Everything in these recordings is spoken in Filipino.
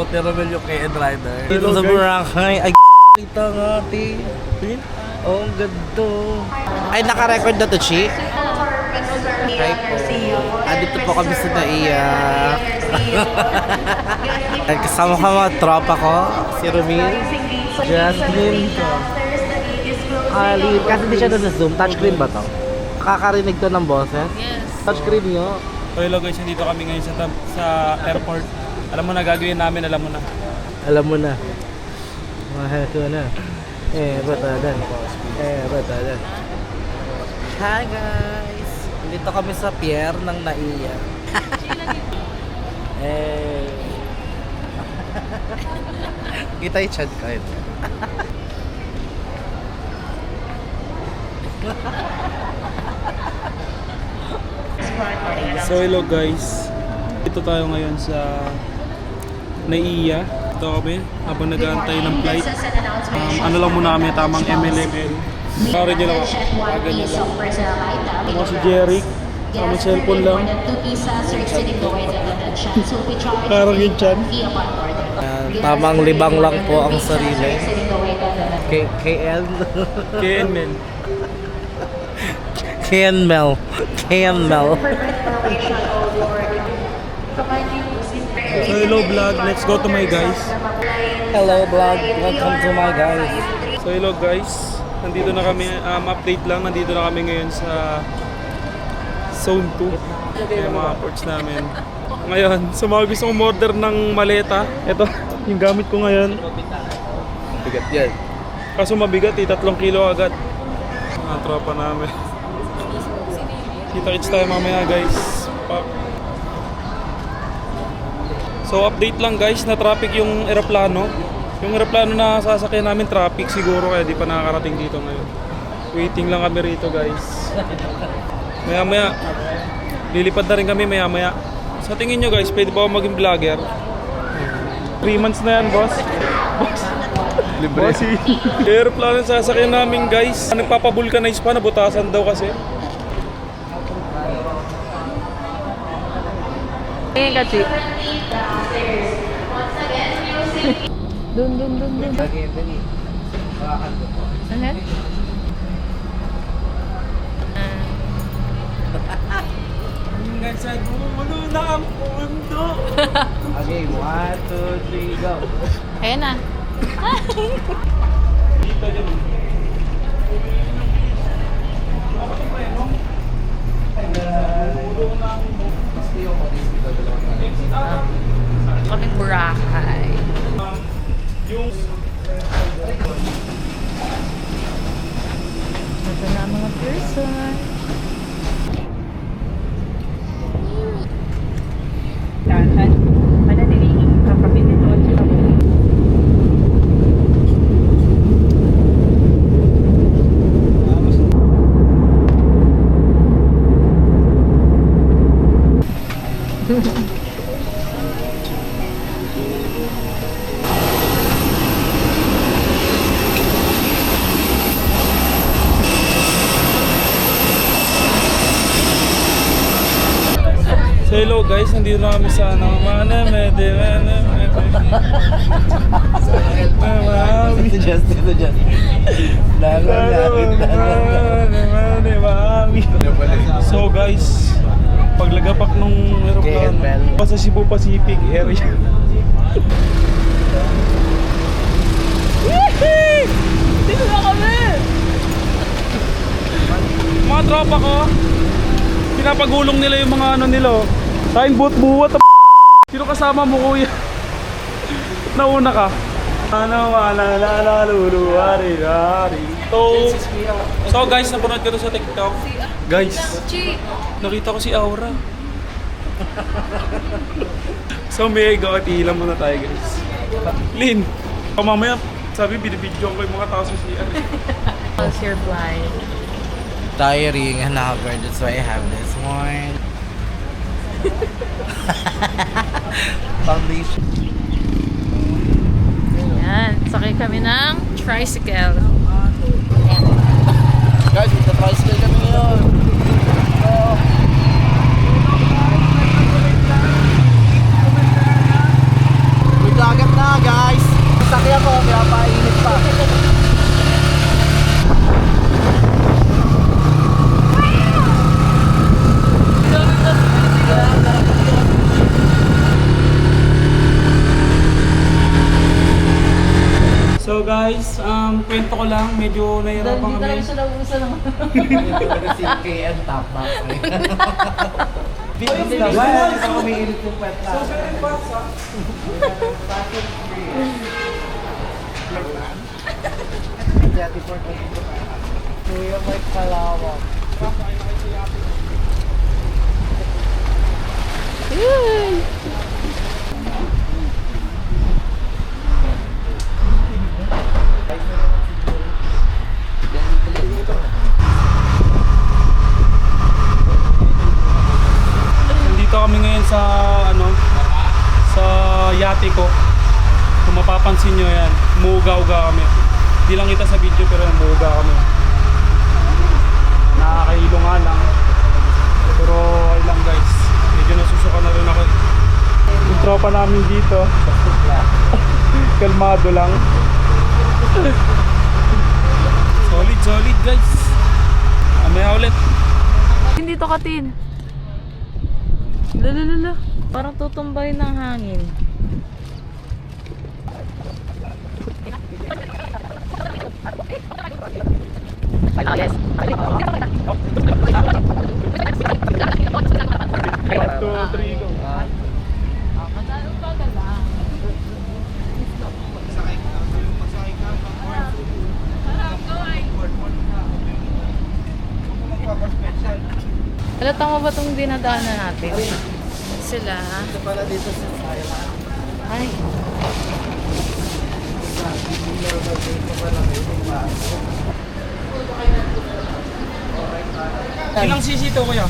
Kuya Romel yung KN Rider. Dito sa Boracay. Ay, kita nga, ate. Oh, ang ganda. Ay, naka-record na to, Chi? Hi po. Dito po kami sa Naiyak. Kasama ka mga tropa ko. Si Romel, Jasmine, Alin. Kasi di siya doon sa Zoom. Touchscreen ba to? Kakarinig to ng boses? Yes. Touchscreen nyo? So hello guys, nandito kami ngayon sa airport. Alam mo na gagawin namin, alam mo na. Alam mo na. Mahal ko na. Batadan. Batadan. Hi guys! Dito kami sa pier ng Naiya. Kita yung chat ko yun. So hello guys, dito tayo ngayon sa Naiya. Ito kami habang nag-aantay ng flight. Ano lang muna kami, tamang MLML. Sorry nyo lang ako, ganyan lang. Ako si Jeric, tamang cellphone lang. Parang yung chan. Tamang libang lang po ang sarili. KL. KNML. KNML. KNML. So hello vlog, let's go to my guys. Hello vlog, welcome to my guys. So hello guys, nandito na kami, update lang, nandito na kami ngayon sa Zone 2. Yung mga ports namin. Ngayon, sa mga gusto umorder ng maleta, ito, yung gamit ko ngayon. Bigat yan. Kaso mabigat, 3 kilo agad. Mga tropa namin. Kita-kits tayo mamaya guys. So update lang guys, na traffic yung eroplano. Yung eroplano na sasakyan namin traffic siguro kaya di pa nakakarating dito ngayon. Waiting lang kami rito guys. Maya maya, lilipad na rin kami maya maya. Sa tingin nyo guys, pwede ba ako maging vlogger? 3 months na yan boss. Libre. Bossy. Aeroplano na sasakyan namin guys. Nagpapabulkanize pa, nabutasan daw kasi. Tingin ka, Chip. Dun. Dali. Hawakan ko po. Ano? Hanggang sa gumulo na ang mundo. Okay, 1, 2, 3, go. Ayan na. Dito yun. Kaming Boracay. Yung Ito na mga person. So hello guys, nandito na kami sa ano, Ito just. So guys, paglagapak nung aeroplano, sa Cebu Pacific area. Dito na kami! Mga tropa ko, pinapagulong nila yung mga ano nila. Tayong buwat. Sino kasama mo kuya? Nauna ka. So guys, napanood ko to sa TikTok. Guys, nakita ko si Aura. So mega at ilan muna tayo guys. Lin, mamaya sabi binibidyo ko yung mga tao sa CR. How's your flight? Tiring and haggard, that's why I have this one. Foundation. Ayan, sakay kami ng tricycle. Guys, magta-tricycle kami ngayon. Dito dagat na guys. Sakya ko, kaya painit pa. So guys, kwento ko lang, medyo nahirapan kami. Si KM top box. Wala, hindi umiinit yung pet na. Kuya Mike Palawak. Nandito kami ngayon sa sa yate ko. Kung mapapansin nyo yan, umuuga-uga kami. Hindi lang kita sa video pero umuuga kami. Nakakahilo nga lang. Pero ay lang guys, medyo nasusuka na rin ako. Yung tropa namin dito, kalmado lang. Solid guys. Amaya ulit. Hindi to katin. Lala. Parang tutumbay ng hangin. Yes. 1, 2, 3, go. Halata mo ba itong dinadaanan natin? Sila. Ito pala dito sa Ay. Ilang sisi to kuya?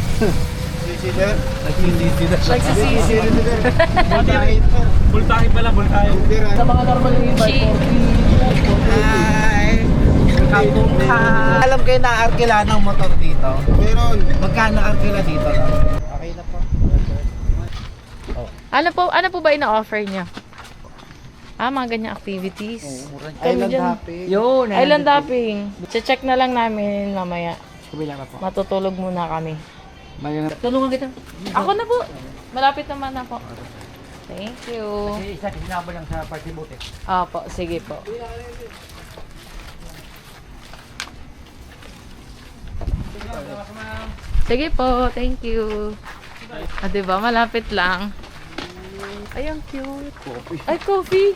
Nagsisisi na siya. Nagsisisi. Bultahe pala, bultahe. Sa mga normal yung Chi. Hi! Alam kayo na arkila ng motor dito? Meron. Magkano arkila dito? Okay na po. Ano po ba ina-offer niya? Mga ganyang activities. Island dyan. hopping. Yun. Island hopping. Check na lang namin mamaya. Kabila na po. Matutulog muna kami. Tulungan kita. Ako na po. Malapit naman na po. Thank you. Isa sinabal lang sa party boat eh. Opo, sige po. Sige po, thank you. Diba, malapit lang. Ay, ang cute. Ay, coffee.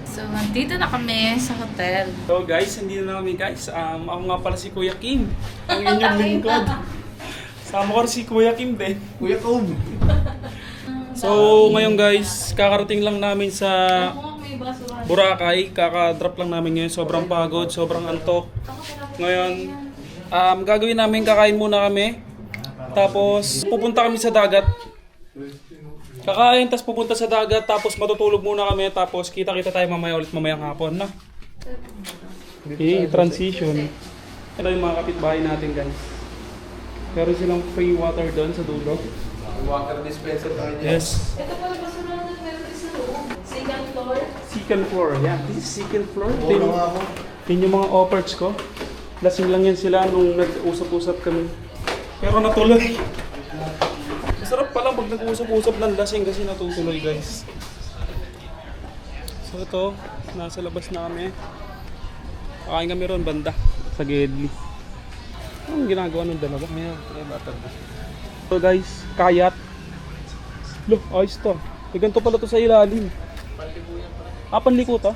So, nandito na kami sa hotel. So guys, hindi na kami guys. Ako nga pala si Kuya Kim. Ang inyong lingkod. Sama ko rin si Kuya Kim din. Kuya Kom. So ngayon guys, kakarating lang namin sa Boracay. Kaka-drop lang namin ngayon. Sobrang pagod, sobrang antok. Ngayon, gagawin namin, kakain muna kami. Tapos pupunta kami sa dagat. Kakain, tapos pupunta sa dagat, tapos matutulog muna kami, tapos kita-kita tayo mamaya ulit mamayang hapon, na. Okay, transition. Ito yung mga kapitbahay natin, guys. Meron silang free water doon sa dulo. Water dispenser tayo dyan. Yes. Ito pala ba meron din sa loob? Second floor? Second floor, yeah. This is second floor. Oo nga ako. Yun yung mga offers ko. Lasing lang yan sila nung nag-usap-usap kami. Pero natuloy. Masarap pala pag nag-usap-usap ng lasing kasi natutuloy, guys. So ito, nasa labas na kami. Kakain kami ron banda sa Gedli. Anong ginagawa ng dalawa? So guys, kayat. Loh, ayos to. Ganito pala to sa ilalim. Panliko to.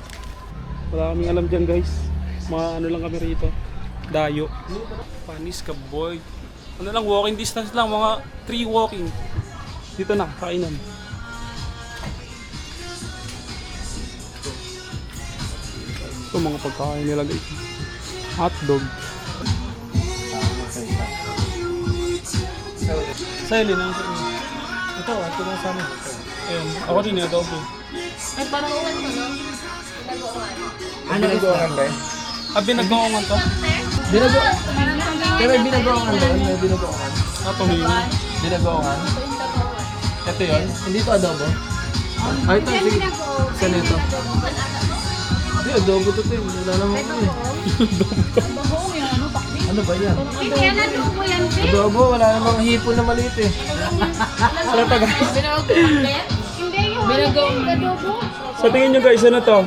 Wala kaming alam dyan, guys. Mga ano lang kami rito. Dayo. Panis ka, boy. Ano lang, walking distance lang, mga 3 walking. Dito na, kainan. Ito mga pagkain nila, guys. Hotdog. Sa ilin, ang sa ilin. Ito lang sa amin. Ayan, ako din adobo. Ay, parang ulan mo, no? Ano ito? Binagkaongan to? Binago. Pero may binagoongan doon. May binagoongan. Tumingin. Binagoongan. Ito yun. Hindi to adobo. Ay, ito. Sige. Saan ito? Hindi, adobo to. Wala naman ito eh. Ano ba yan? Adobo, wala namang hipon na maliit eh. Ano to guys? Binagoong. Sa tingin nyo guys, ano to?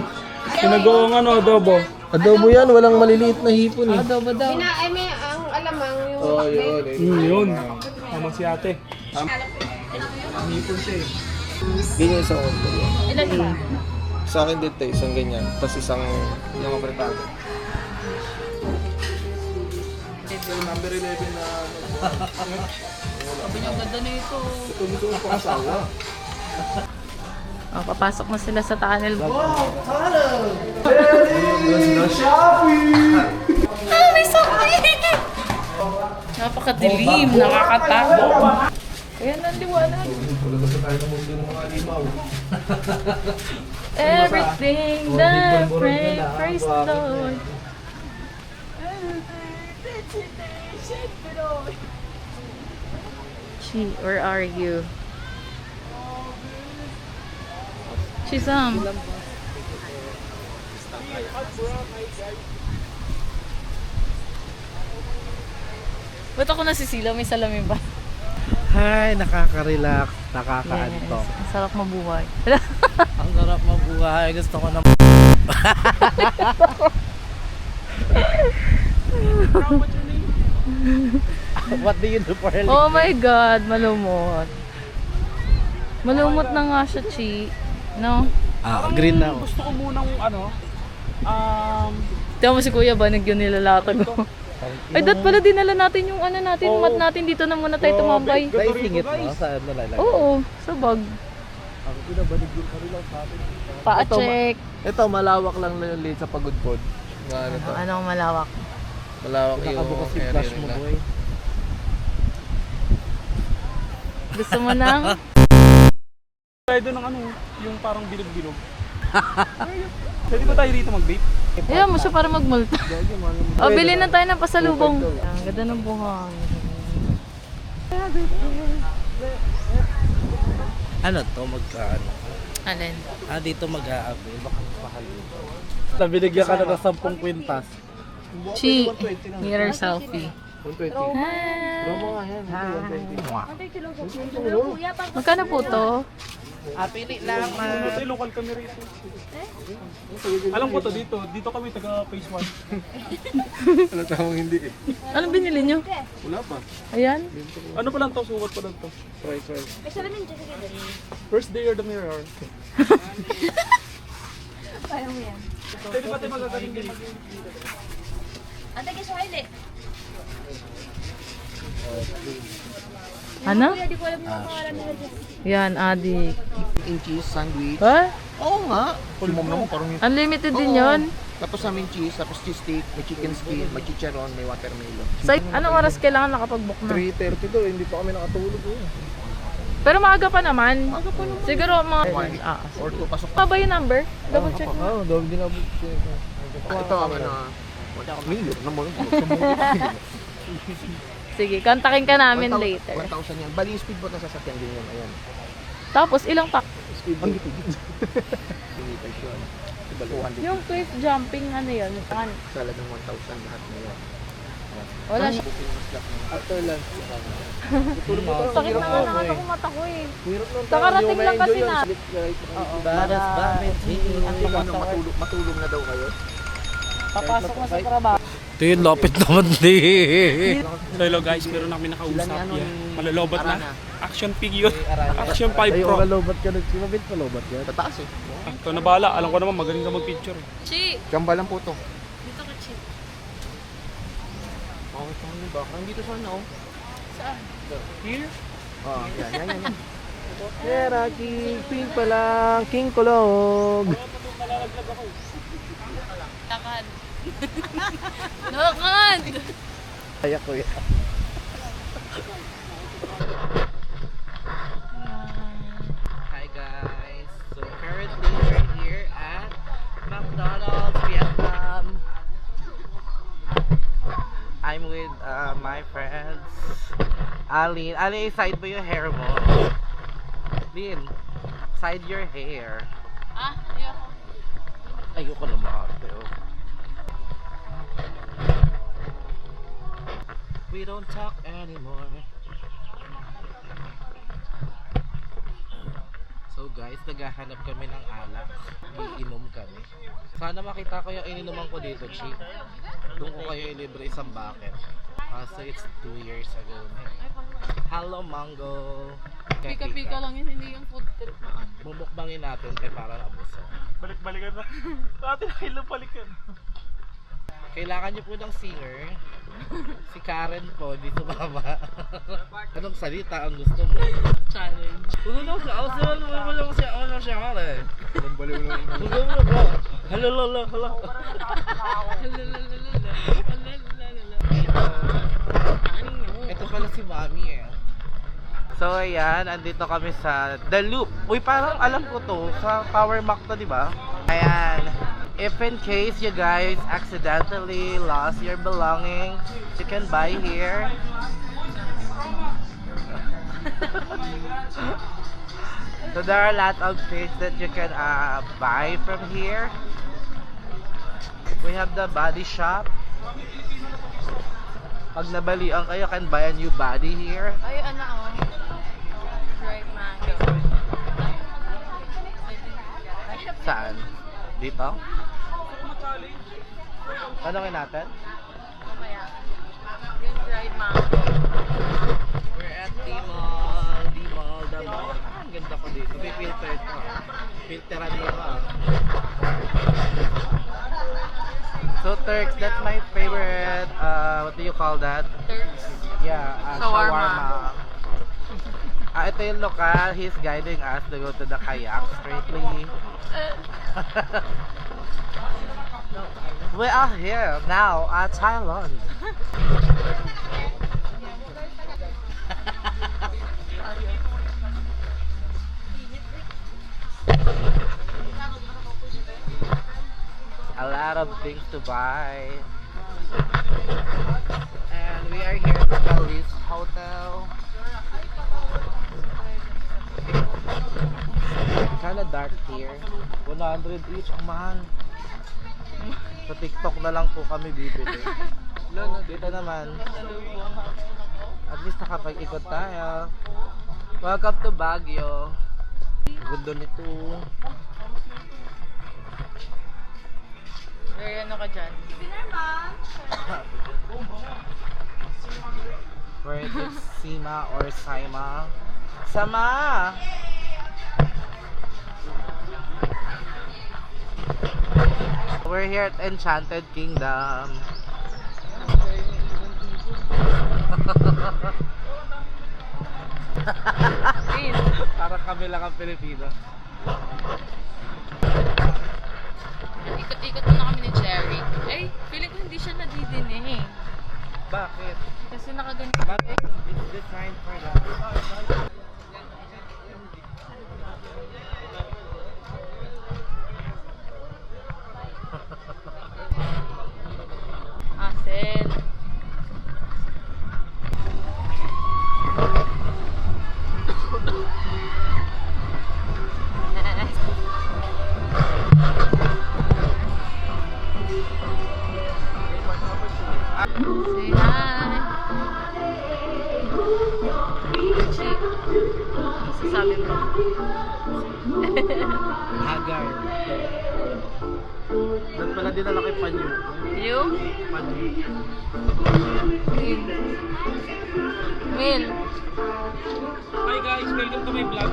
Pinag-oongan o adobo? Adobo yan, walang maliliit na hipon eh. Adobo daw. May ang alamang yung Oo, yun. Yun. Tama si ate. Hipon siya eh. Ganyan isang order yan. Ilan ba? Sa akin dito, isang ganyan. Tapos isang yung apretado. Number 11 na... Sabi niyo, ganda na ito. Ito gusto ko asawa. Oh, papasok na sila sa tunnel. Ah, may sakit! Napakadilim, nakakatakot. Ayan ang liwanag. Everything that praise the Lord. She, where are you? Shizam. Ba't ako nasisilaw? May salamin ba? Hi, nakaka-relax, nakaka-antok. Yes, ang sarap mabuhay. Ang sarap mabuhay. Gusto ko na What do you do for a living? Oh my God, malumot. Malumot na nga siya, Chi. No? Green na ako. Gusto ko munang Tiyan mo si Kuya Banig yun nilalatag ko. Ay, pala dinala natin yung ano natin, mat natin. Dito na muna tayo tumambay. Naisingit mo sa ano lalagay? Oo, sa bag. Ako pinabanig yung kanilang sa atin. Pa-check. Ito, malawak lang na yung lane sa pagudpod. Nga ano to? Anong malawak? Malawak yung area nila. Gusto mo nang? tayo doon ng ano, yung parang bilog-bilog. Pwede ba tayo rito mag-vape? Ayan mo siya para magmulta. O, bilhin na tayo ng pasalubong. Ang ganda ng buhang. Ano to? Magkaano? Alin? Dito mag-a-avail. Baka mahal dito. Nabinigyan ka na ng 10 kwintas. Chi, mirror selfie. 120. Hi! Promo nga yan. 120. Magkano po to? Pili lang. Ito local kami rito. Alam ko to dito. Dito kami taga phase 1. Ano tawang hindi eh. Anong binili nyo? Wala pa. Ayan. Ano pa lang to? Sukat pa lang to. Try. First day or the mirror? Parang mo yan. Pwede ba tayo magagaling din? Ate, Kiswahili. Ano? Kuya, di ko alam yung pangalan nila dyan. Yan, adik. Cheese sandwich. Ha? Oo nga. Mom naman parang yung... Unlimited din yun. Tapos namin cheese, tapos cheese stick, may chicken skin, may chicharon, may watermelon. So, anong oras kailangan nakapag-book na? 3:30 to, hindi pa kami nakatulog eh. Pero maaga pa naman. Siguro mga... Or 2 pasok. Pa ba yung number? Double check mo. Oo, double din ako. Ito ang ano. Milyon naman. Sige, kontakin ka namin later. 1,000 yan. Bali yung speedboat na sasakyan din yun. Ayan. Tapos, ilang tak? Speedboat. Yung cliff jumping, ano yun? Talagang 1,000 lahat na yan. Wala siya. After lunch. Sakit na nga naman ako mata ko eh. Hirap lang Kakarating lang kasi na. Oo. Para Matulog na daw kayo. papasok na sa trabaho. Ito yung lapit naman din. So hello guys, meron na kami nakausap yan. Malalobat na. Action figure. Action 5 Pro. lobat ka. Mabit pa lobat ka. Tataas eh. Ito na bahala. Alam ko naman magaling ka mag-picture. Chi! Chamba lang po to. Dito ka, Chi. Okay, kami ba? Parang dito sana oh. Saan? Here? Oh, yan. Pera, king pa lang, king kulog. Lakad. Lakad! Kaya ko yan. Hi guys, so currently we're here at McDonald's Vietnam. Alin, side mo yung hair mo. Lin, side your hair. Ah, ayoko. Ayoko na ate. Oh. We don't talk anymore. So guys, naghahanap kami ng alak. Iinom kami. Sana makita ko yung ininuman ko dito, Chi. Doon ko kayo ilibre isang bucket. Kasi it's 2 years ago na. Hello, Mango! Pika-pika lang yun, hindi yung food trip na ano. Bumukbangin natin kay para abuso. Balik-balikan na. Dati nakilapalikan. Kailangan niyo po ng singer. Si Karen po, di sumama. Anong salita ang gusto mo? Challenge. Ano siya? Ano siya? Ano siya? Baliw lang. Ano bro? Hello, hello, hello. Ito pala si Mami eh. So ayan, andito kami sa The Loop. Uy, parang alam ko to. Sa Power Mac to, di ba? Ayan. If in case you guys accidentally lost your belongings, you can buy here. So there are a lot of things that you can buy from here. We have the body shop. Pag nabalian kayo, can buy a new body here. Ay, ano oh. Dried mango. Saan? Dito? Tanongin natin? Mamaya. Yung dried mango. We're at the mall. The mall. Ang ganda ko dito. May filter ito. Filteran mo ka. So Turks, that's my favorite, what do you call that? Turks. Yeah, Shawarma. Ito yung lokal. He's guiding us to go to the kayak straightly. We are here now at Thailand. A lot of things to buy. And we are here at the Bali's Hotel. Kinda dark here. 100 each, ang mahal. Sa TikTok na lang po kami bibili. Dito naman. At least nakapag-ikot tayo. Welcome to Baguio. Gundo nito. Very ano ka dyan? Where is it? Sima or Saima? Sama! We're here at Enchanted Kingdom. Parang kami lang ang Pilipino. Ikot-ikot na kami ni Cherry. Ay, feeling ko hindi siya nadidinig. Bakit? Kasi nakaganito. Bakit? It's designed for that. Asel. Say hi. Chick. Sasabi mo. Hagar. Ba't pala dinala kay Panyo? You? Panyo. Will. Hi guys, welcome to my vlog.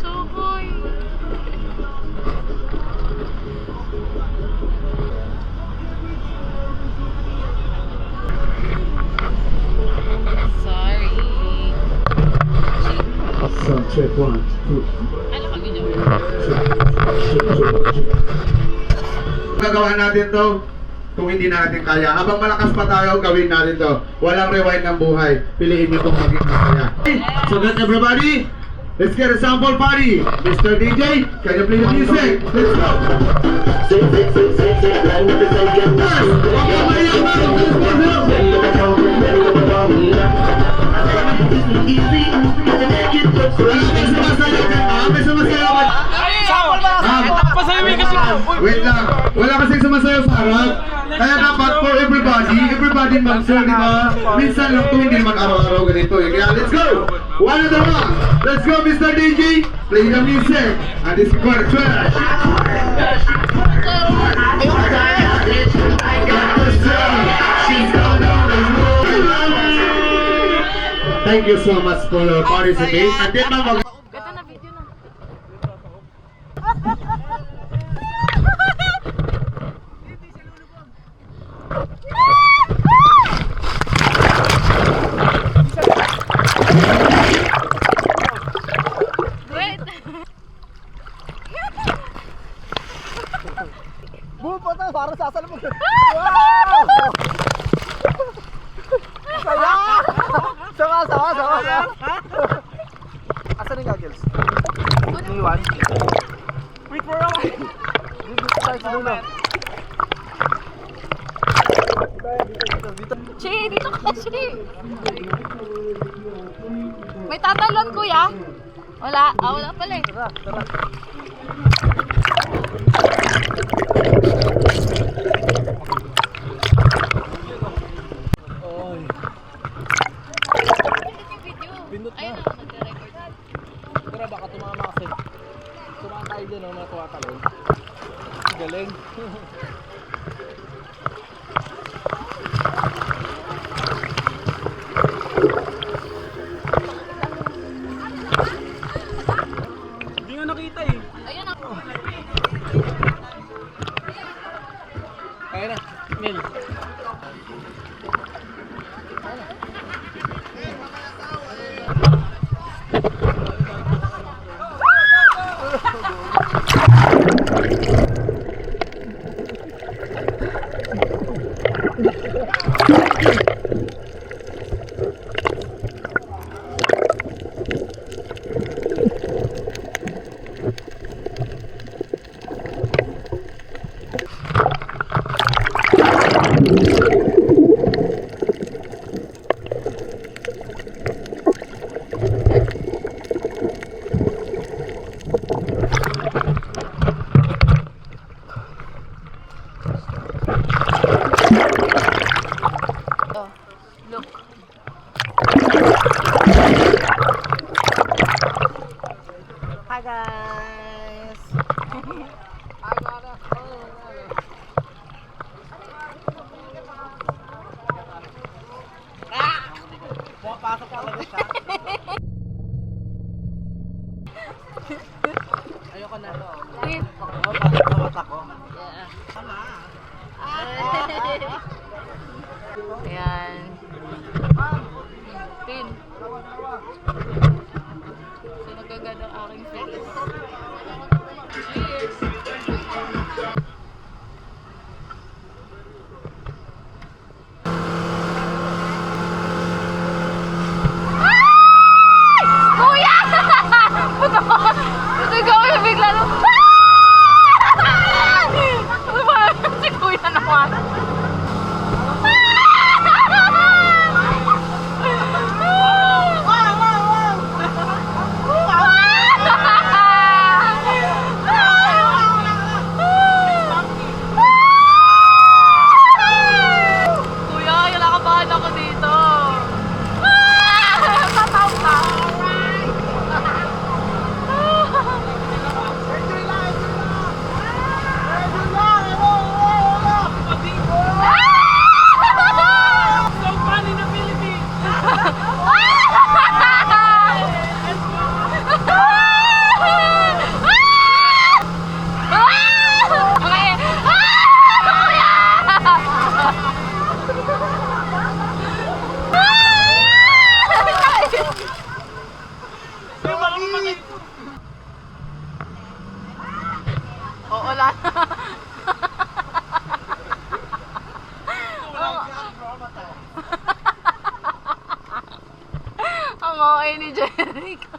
So boy. Sorry. Sound check 1, 2. Ano ka video? Gagawa natin to kung hindi natin kaya. Habang malakas pa tayo, gawin natin to. Walang rewind ng buhay. Piliin nyo itong maging masaya. So good everybody, Let's get a sample party. Mr. DJ, can you play the music? Let's go. Wait lang. Wala kasing sumasayaw sa harap. Kaya dapat for everybody mag-sir, di ba? Minsan lang ito, hindi naman araw-araw ganito. Kaya let's go! One of the one! Let's go, Mr. DJ! Play the music! And this is for trash! Thank you so much for participating. And then mag- Ito na video na. Wait. Bupo to, parang sasalubog. Wow! Sama. Asan yung goggles? Iniwan? Wait for a while. Dito tayo sa dulo. Che, dito kasi. May tatalon, kuya? Wala. Wala pala eh. Tara. Ayun ako, nagre-record. Tara, baka tumama kasi. Tumama tayo dyan, mga tuwatalon. Galing. Hindi nga nakita eh. Ayun ako. Kaya na, Mel. Look. Hi guys! Pumapasok talaga siya. Ayoko na. Wait. Pumapasok sa mata ko. Ayan. Pin. So, nagagano ang aking face. Cheers! Kuya! Puto ko! Puto bigla nung... Ano ba? Si kuya naman. Kuya, kinakabahan ako dito. Tataw ka. Oo, wala na. Ang okay ni Jerica.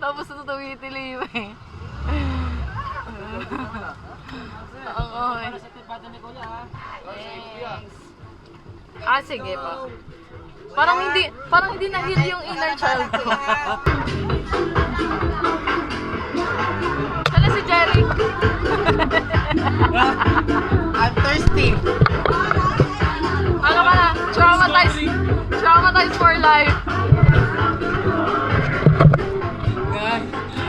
Tapos tumitili eh. Oo eh. Ah, sige pa. Parang hindi na-heal yung inner child ko. Saan si Jerry? I'm thirsty. Ano ka na? Traumatized for life. Guys,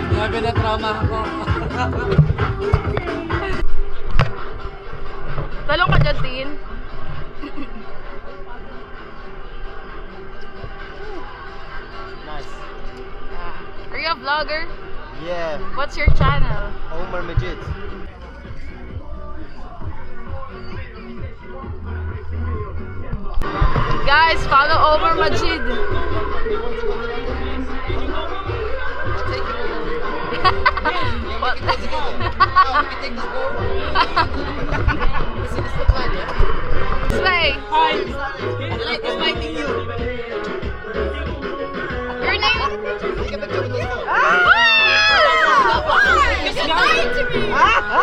grabe na trauma ako. Talong ka dyan, Tin. Nice. Are you a vlogger? Yeah. What's your channel? Omar Majid. Guys, follow Omar Majid. What? Slay. Your name?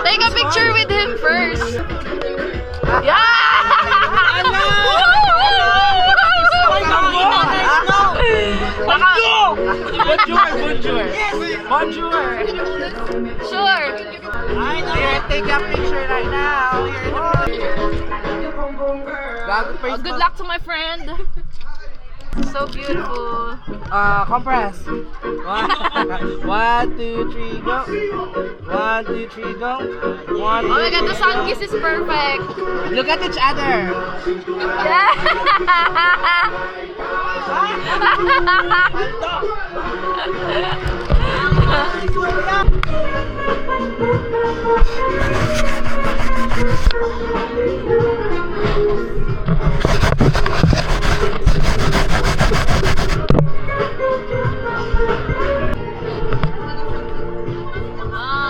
Take a picture with him first. Yeah! Bonjour. Sure. Here, take a picture right now. Oh, good luck to my friend. So beautiful. Compress. 1, 2, 3, go. 1, 2, 3, go. 1, 2, Oh my god, the sun kiss is perfect. Look at each other.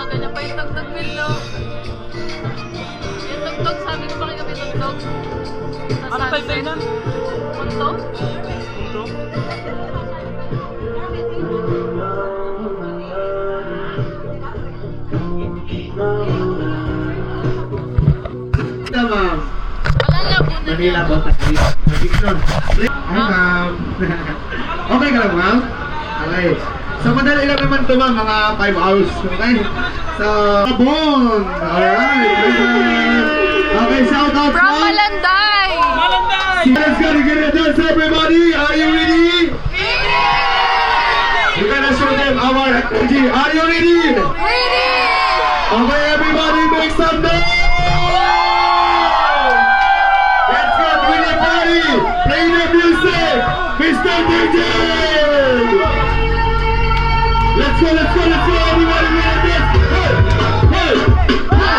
Ganyan pa yung tugtog nilo. Yung tugtog, sabi ko pa kayo may tugtog. Ano type na yun? Tugtog? Ma'am. Wala labo na Manila yan. ba? Picture. Hi, ma'am. Okay ka lang, ma'am? Okay. So, madali lang naman ito, ma'am. Mga 5 hours. Okay? So, Bon! Alright. Okay, shout out, From ma'am. Malanday! Let's go to get it done, everybody. Are you ready? We're gonna show them our energy. Are you ready? Ready! Okay, everybody, make some noise! Let's go to the party! Play the music! Mr. DJ! Let's go, everybody, we're this! Hey! Hey! Hey!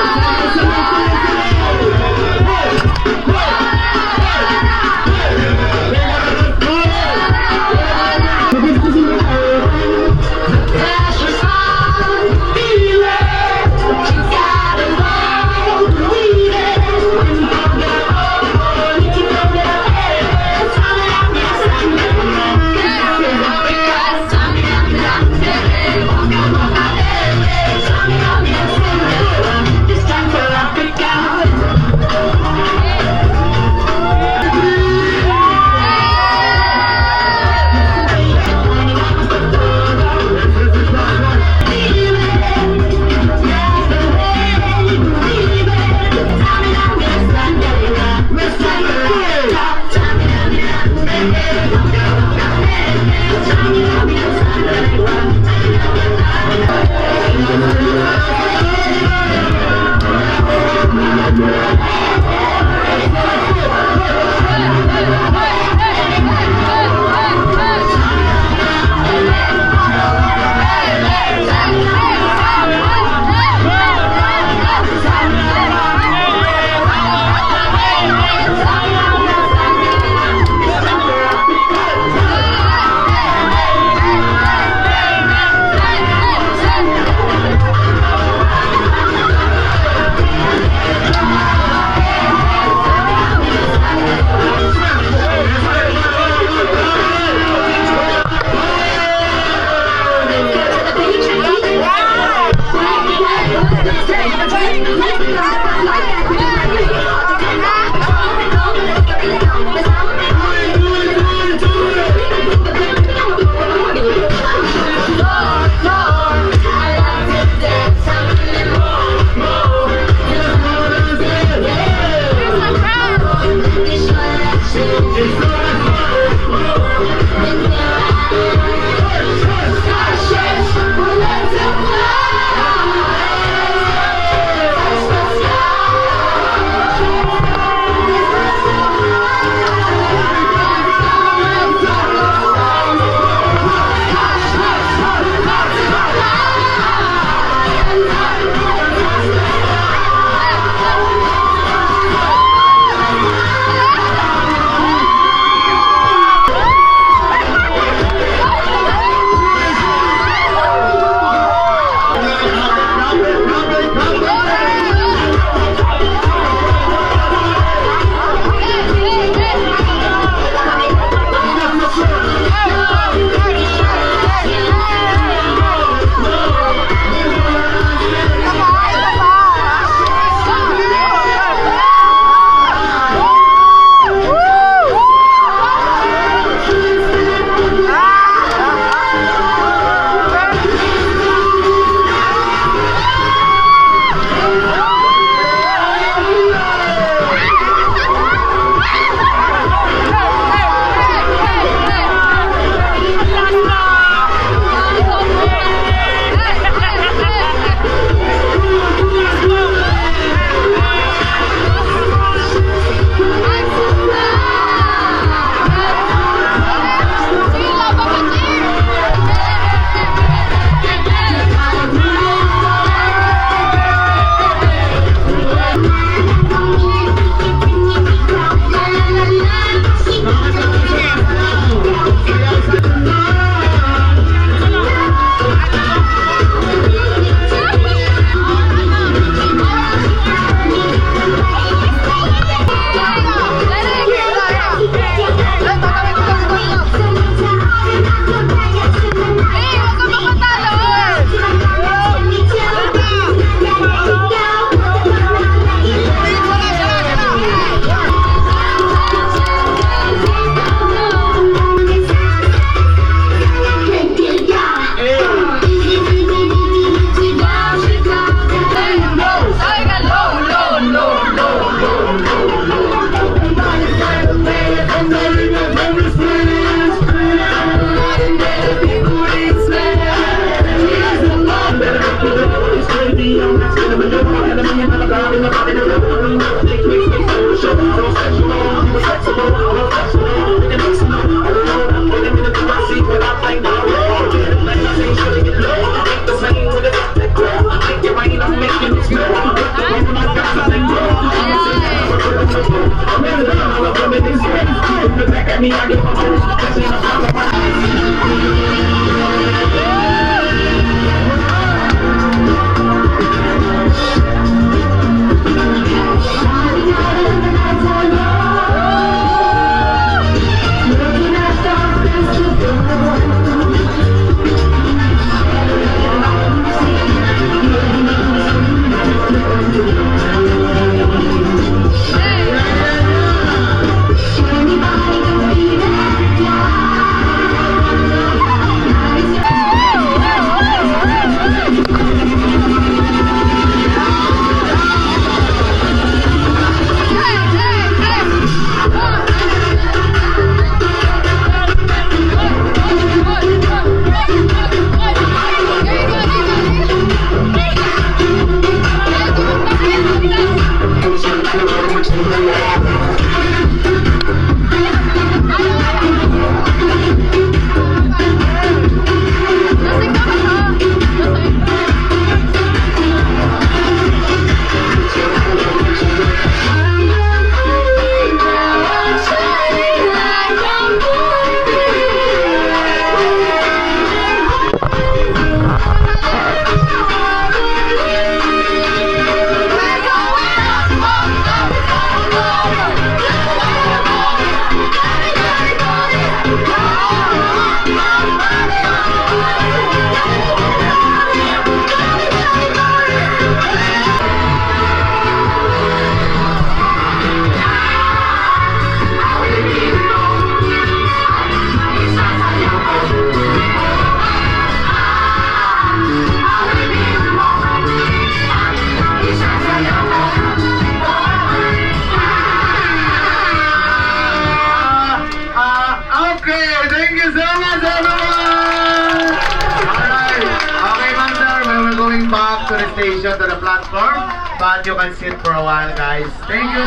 Okay, thank you so much, everyone! Alright, okay, ma'am, sir, we're going back to the station, to the platform, but you can sit for a while, guys. Thank you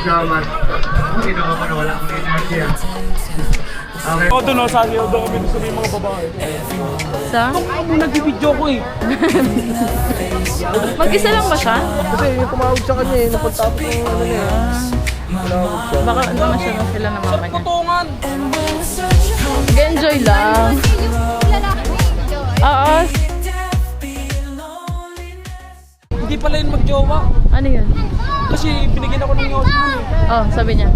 so much. Hindi ako na wala akong energy. Okay. O, doon o, sabi o, doon kami gusto yung mga babae. Sa? Ako nag-video ko eh. Mag-isa lang ba siya? Kasi yung tumawag sa kanya eh, napagtapos yung ano niya. Baka ano na siya na sila na mama niya. Tutungan! Mag-enjoy lang. Oo. Hindi pala yun mag-jowa. Ano yun? Kasi binigyan ako ng yun. Oh, sabi niya.